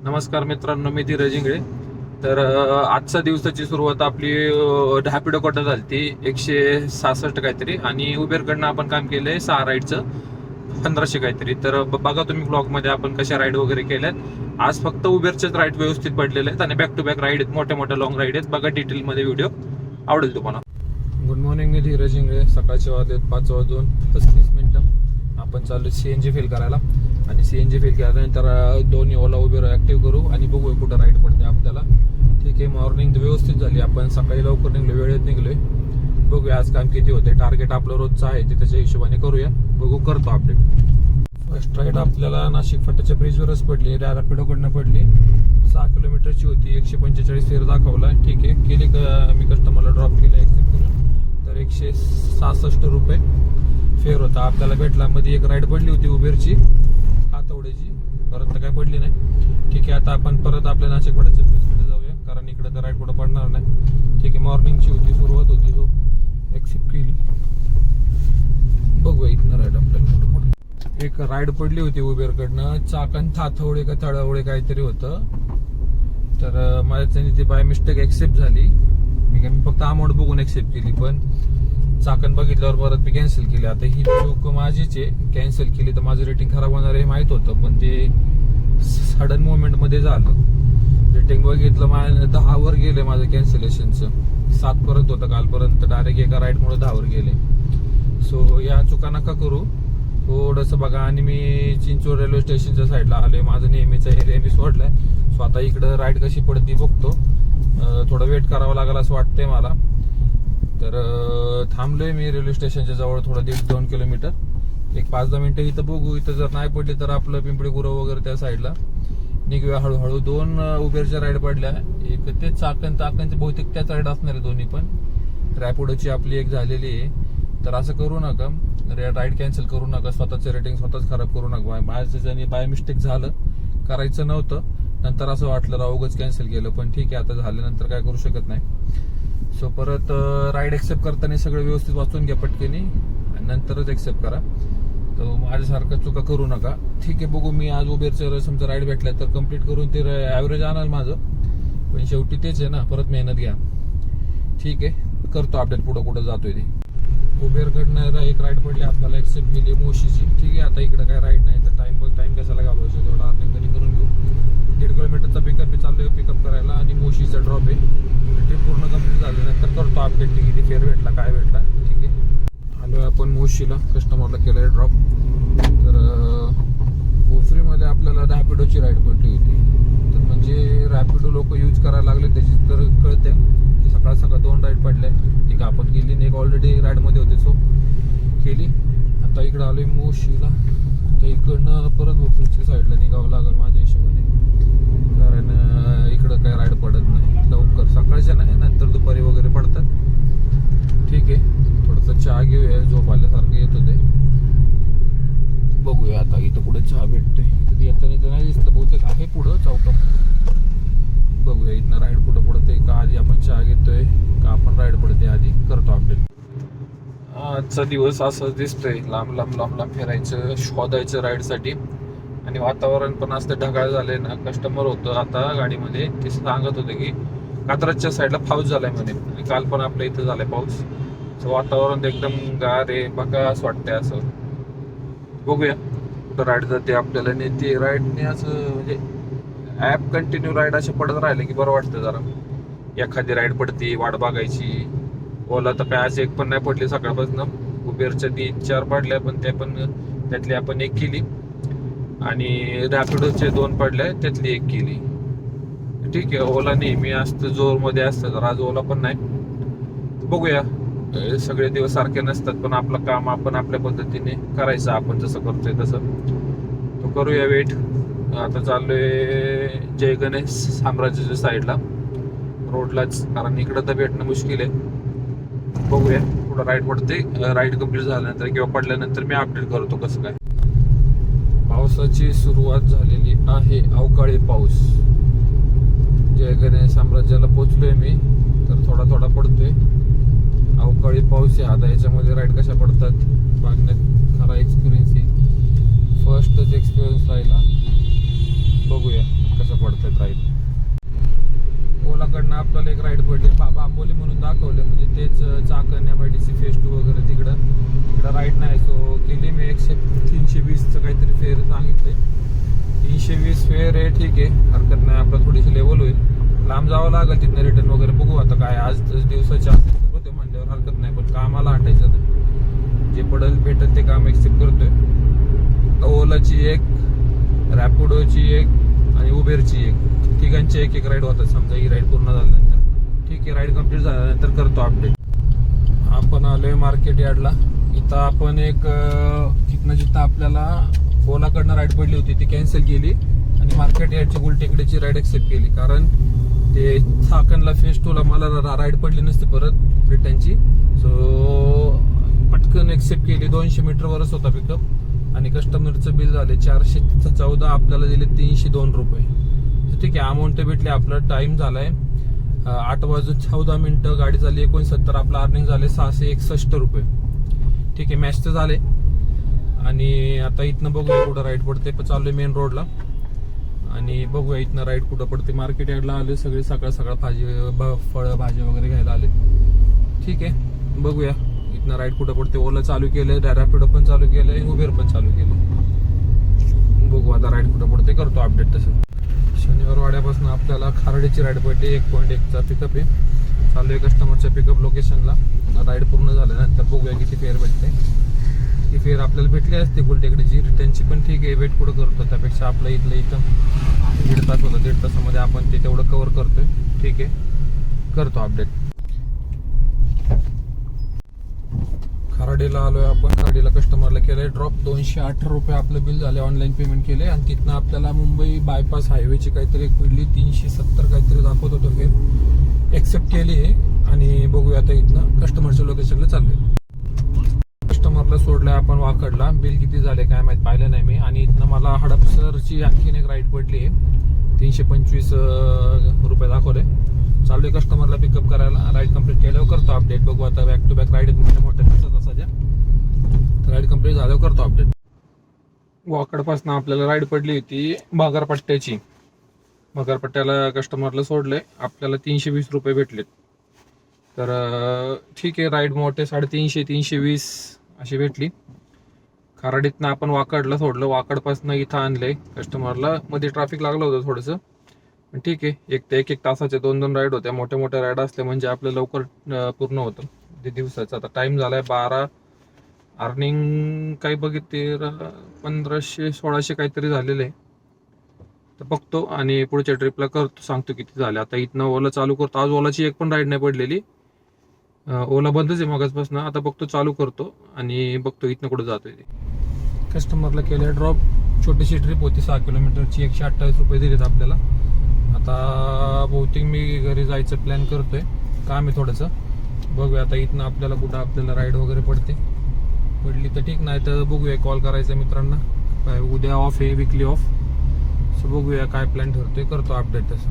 नमस्कार मित्रांनो, मी धीरज इंगळे. तर आजच्या दिवसाची सुरुवात आपली ढापिडो कडनं झाली ती 166 काहीतरी, आणि उबेरकडनं आपण काम केलंय 6 राईडचं 1500 काहीतरी. तर बघा तुम्ही ब्लॉगमध्ये आपण कशा राईड वगैरे केल्यात. आज फक्त उबेरचेच राईड व्यवस्थित पडलेले आहेत आणि बॅक टू बॅक राईड आहेत, मोठ्या मोठ्या लॉंग राईड आहेत. बघा डिटेलमध्ये व्हिडिओ, आवडेल तुम्हाला. गुड मॉर्निंग, मी धीरज इंगळे. सकाळचे वाजलेत 5:35. आपण चालू CNG फिल करायला, आणि CNG फिल केल्यानंतर दोन्ही ओला उबेर ऍक्टिव्ह करू आणि बघू कुठं राईड पडते आपल्याला. ठीक आहे, मॉर्निंग व्यवस्थित झाली. आपण सकाळी लवकर निघलो, वेळेत निघलोय. बघूया आज काम किती होते. टार्गेट आपलं रोजचं आहे ते त्याच्या हिशोबाने करूया. बघू, करतो अपडेट. फर्स्ट राईड आपल्याला नाशिक फाट्याच्या ब्रिजवरच पडली, रॅपिडोकडनं पडली. 6 किलोमीटरची होती, 145 फेर दाखवला. ठीक आहे, केली का मी कस्टमरला ड्रॉप केलं ऍक्सेप्ट करून. तर 166 रुपये फेर होता आपल्याला भेटला. मध्ये एक राईड पडली होती उबेरची हातवड्याची, परत तर काय पडली नाही. ठीक आहे, आता आपण परत आपल्या नाशिक फाट्याच्या ब्रिजकडे जाऊया, कारण इकडे तर राईड कुठं पडणार नाही. ठीक आहे, मॉर्निंगची होती, सुरुवात होती, जो ऍक्सेप्ट केली. बघूया इथनं राईड आपल्याला कुठं पडलं. एक राईड पडली होती उबेरकडनं, चाकण थाथवडे का तळावडे काहीतरी होतं. तर माझ्या ती बाय मिस्टेक ऍक्सेप्ट झाली. मी फक्त अमाऊंट बघून ऍक्सेप्ट केली, पण चाकण बघितल्यावर परत मी कॅन्सल केली. आता ही चूक माझीच आहे, कॅन्सल केली तर माझं रेटिंग खराब होणार हे माहित होतं, पण ते सडन मोमेंट मध्ये झालं. रेटिंग बघितलं, माझ्या 10 वर गेले माझं कॅन्सलेशनचं. 7 पर्यंत होतं कालपर्यंत, डायरेक्ट एका राईडमुळे 10 वर गेले. सो या चुका नका करू, थोडंसं बघा. आणि मी चिंचवड रेल्वे स्टेशनच्या साईडला आलोय, माझं नेहमीचा एरिया मी सोडलाय. सो आता इकडं राईड कशी पडती बघतो. थोडं वेट करावं लागेल असं वाटतंय मला. तर थांबलोय मी रेल्वे स्टेशनच्या जवळ, थोडं 1.5-2 किलोमीटर. एक 5-10 मिनिटं इथं बघू. इथं जर नाही पडली तर आपलं पिंपळी गुरव वगैरे त्या साईडला निघूया हळूहळू. 2 उबेरच्या राईड पडल्या, एक ते चाकणचे बहुतेक त्याच राईड असणार आहे दोन्ही पण. रॅपिडोची आपली एक झालेली आहे. तर असं करू नका, राईड कॅन्सल करू नका, स्वतःचे रेटिंग स्वतःच खराब करू नका. माझ्याने बाय मिस्टेक झालं, करायचं नव्हतं. नंतर असं वाटलं राहूगच कॅन्सल केलं, पण ठीक आहे, आता झाल्यानंतर काय करू शकत नाही. सो परत राईड एक्सेप्ट करताना सगळं व्यवस्थित वाचून घ्या पटकेनी, आणि नंतरच एक्सेप्ट करा. तर माझ्यासारखं चुका करू नका. ठीक आहे, बघू. मी आज उबेरचं समजा राईड भेटलाय तर कम्प्लीट करून ते ॲव्हरेज आणाल माझं, पण शेवटी तेच आहे ना, परत मेहनत घ्या. ठीक आहे, करतो अपडेट पुढं कुठं जातोय ते. उबेरकडनं एक राईड पडली आपल्याला, एक्सेप्ट केली मोशीची. ठीक आहे, आता इकडं काय राईड नाही तर टाइम कशाला घालवायचं, तेवढा अर्निंग करून घेऊ. 1.5 किलोमीटरचा पिकअप चाललोय पिकअप करायला, आणि मोशीचा ड्रॉप आहे. ते पूर्ण कंप्लीट झाल्यानंतर करतो अपडेट किती फेअर भेटला, काय भेटला. ठीक आहे, आलोय आपण मोशीला, कस्टमरला केलंय ड्रॉप. तर भोसरीमध्ये आपल्याला रॅपिडोची राईड पडली होती. तर म्हणजे रॅपिडो लोक यूज करायला लागले, त्याची तर कळते की सकाळ 2 राईड पडल्या. एक आपण केली आणि एक ऑलरेडी राईडमध्ये होते, सो केली. आता इकडं आलोय मोशीला. तर इकडनं परत भोसरीच्या साईडला निघावं लागेल माझ्या हिशोबाने, कारण इकडं काय राईड पडत नाही लवकर. सकाळच्या नाही, नंतर दुपारी वगैरे पडतात. ठीक आहे, थोडंसं चहा घेऊया, झोप आल्यासारखं येत होते. बघूया आता इथं पुढे चहा भेटतोय. इथं येताना तर नाही दिसतं, बहुतेक आहे पुढं चौकामध्ये. बघूया इथनं राईड कुठं पडते, का आधी आपण चहा घेतोय का आपण राईड पडते आधी, करतो अपडेट. आजचा दिवस असंच दिसतोय, लांब फिरायचं, शोधायचं राईडसाठी. आणि वातावरण पण असतं ढगाळ झालंय ना. कस्टमर होतं आता गाडीमध्ये, ते सांगत होते की कात्रजच्या साईडला पाऊस झालाय म्हणे, आणि काल पण आपल्या इथं झालाय पाऊस. वातावरण एकदम गार आहे, बघा असं वाटतंय. असं बघूया कुठं राईड जाते आपल्याला. आणि ते राईडने असं म्हणजे ॲप कंटिन्यू राईड असे पडत राहिले की बरं वाटतं जरा. एखादी राईड पडती, वाट बघायची. ओला तर काय आज एक पण नाही पडली सकाळपासून. उबेरच्या 3-4 पडल्या, पण त्यातली आपण एक केली. आणि रॅपिडोचे 2 पडल्या, त्यातली एक केली. ठीक आहे, ओला नेहमी असतं, जोरमध्ये असतं, तर आज ओला पण नाही. बघूया, सगळे दिवस सारखे नसतात, पण आपलं काम आपण आपल्या पद्धतीने करायचं. आपण जसं करतोय तसं तो करूया. वेट. आता चाललोय जय गणेश साम्राज्याच्या साईडला रोडलाच, कारण इकडं तर भेटणं मुश्किल आहे. बघूया पुढं राईड पडते. राईड कम्प्लीट झाल्यानंतर किंवा पडल्यानंतर मी अपडेट करतो कसं काय. पावसाची सुरुवात झालेली आहे, अवकाळी पाऊस. जय गणेश साम्राज्याला पोहोचलोय मी, तर थोडा पडतोय. अवकाळी पाऊस आहे आता. याच्यामध्ये राईड कशा पडतात बघण्यात खरा एक्सपिरियन्स आहे. फर्स्टच एक्सपिरियन्स राहिला, बघूया कसं कसं पडतात राईड. ओलाकडनं आपल्याला एक राईड पडली बांबोली म्हणून दाखवलं, म्हणजे तेच चाकण MIDC फेज 2 वगैरे तिकडं राईड नाही. सो केली मी 320चं काहीतरी फेअर सांगितलंय. 320 फेअर आहे, ठीक आहे, हरकत नाही. आपलं थोडीशी लेवल होईल, लांब जावं लागेल तिथनं रिटर्न वगैरे. बघू आता काय, आज दिवसाच्या होते म्हणल्यावर हरकत नाही, पण कामाला हटायचं तर जे पडेल भेटेल ते काम एक्सेप्ट करतोय. ओलाची एक, रॅपिडोची एक आणि उबेरची एक, तिघांची एक राईड होतात. समजा ही राईड पूर्ण झाल्यानंतर, ठीक आहे, राईड कम्प्लीट झाल्यानंतर करतो अपडेट. आपण आलोय मार्केट यार्डला. इथं आपण एक जिथं आपल्याला ओलाकडनं राईड पडली होती ती कॅन्सल केली आणि मार्केट यार्डची गुलटेकडीची राईड एक्सेप्ट केली, कारण ते चाकणला फेज 2ला मला राईड पडली नसते परत रिटर्नची. सो पटकन एक्सेप्ट केली. 200 मीटरवरच होता पिकअप आणि कस्टमरचं बिल झाले 414, आपल्याला दिले 302 रुपये. ठीक आहे, अमाऊंट भेटली. आपला टाइम झालाय 8:14 गाडी झाली 69. आपला अर्निंग झाले 661 रुपये. ठीक आहे, मॅच तर झाले. आणि आता इथनं बघूया कुठं राईड पडते. चाललोय मेन रोडला आणि बघूया इथनं राईड कुठं पडते. मार्केट यार्डला आले सगळे, सकाळ फळं भाज्या वगैरे घ्यायला आले. ठीक आहे, बघूया इथनं राईड कुठं पडते. ओला चालू केलंय, रॅपिडो पण चालू केलंय, उबेर पण चालू केलं. बघू आता राईड कुठं पडते, करतो अपडेट. तसं शनिवार वाड्यापासून आपल्याला खारडीची राईड पडली. 1.1चा पिकअप आहे. चालू आहे कस्टमरच्या पिकअप लोकेशनला. राईड पूर्ण झाल्यानंतर बघूया किती फेअर भेटते. ही फेअर आपल्याला भेटली असते गुलटेकडीची, रिटर्नची पण ठीक आहे. वेट पुढं करतो, त्यापेक्षा आपलं इथं 1.5 तास होतं. 1.5 तासामध्ये आपण ते तेवढं कव्हर करतोय. ठीक आहे, करतो अपडेट. खराडीला आलोय आपण. खराडीला कस्टमरला केलंय ड्रॉप. 208 रुपये आपलं बिल झाले. ऑनलाईन पेमेंट केले आणि तिथनं आपल्याला मुंबई बायपास हायवेची काहीतरी एक पडली 370 काहीतरी दाखवत होतं फेअर. एक्सेप्ट केली आहे आणि बघूया आता इथनं कस्टमरच्या लोकेशनला चाललोय. कस्टमरला सोडलंय आपण वाकडला. बिल किती झाले काय माहित, पाहिलं नाही मी. आणि इथनं मला हडपसरची आणखीन एक राईड पडली आहे. 325 रुपये दाखवले. चालू आहे कस्टमरला पिकअप करायला. राईड कम्प्लीट केल्यावर करतो अपडेट. बघू आता बॅक टू बॅक राईड मोठ्या तासाच्या. राईड कम्प्लीट झाल्यावर करतो अपडेट. वाकडपासून आपल्याला राईड पडली होती भागरपट्ट्याची. भागरपट्ट्याला कस्टमरला सोडले. आपल्याला 320 रुपये भेटलेत. तर ठीक आहे, राईड मोठे 350 320 अशी भेटली. खराडीतनं आपण वाकडला सोडलं. वाकडपासून इथं आणलंय कस्टमरला. मध्ये ट्रॅफिक लागलं होतं थोडंसं, पण ठीक आहे. एक तासाचे 2 राईड होत्या. मोठ्या राईड असले म्हणजे आपलं लवकर पूर्ण होतं ते दिवसाचं. आता टाइम झालाय 12. अर्निंग काही बघितले 1500-1600 काहीतरी झालेलं आहे. तर बघतो आणि पुढच्या ट्रिपला करतो, सांगतो किती झाले. आता इथनं ओला चालू करतो. आज ओलाची एक पण राईड नाही पडलेली. ओला बंदच आहे मगाचपासून. आता बघतो, चालू करतो आणि बघतो इथनं कुठं जातोय ते. कस्टमरला केलं ड्रॉप. छोटीशी ट्रिप होती 6 किलोमीटरची. 128 रुपये दिलेत आपल्याला. आता बहुतेक मी घरी जायचं प्लॅन करतोय. काम आहे थोडंसं. बघूया आता इथनं आपल्याला कुठं आपल्याला राईड वगैरे पडली तर ठीक, नाही तर बघूया कॉल करायचा मित्रांना. काय उद्या ऑफ आहे, विकली ऑफ. सो बघूया काय प्लॅन ठरतोय, करतो अपडेट तसं.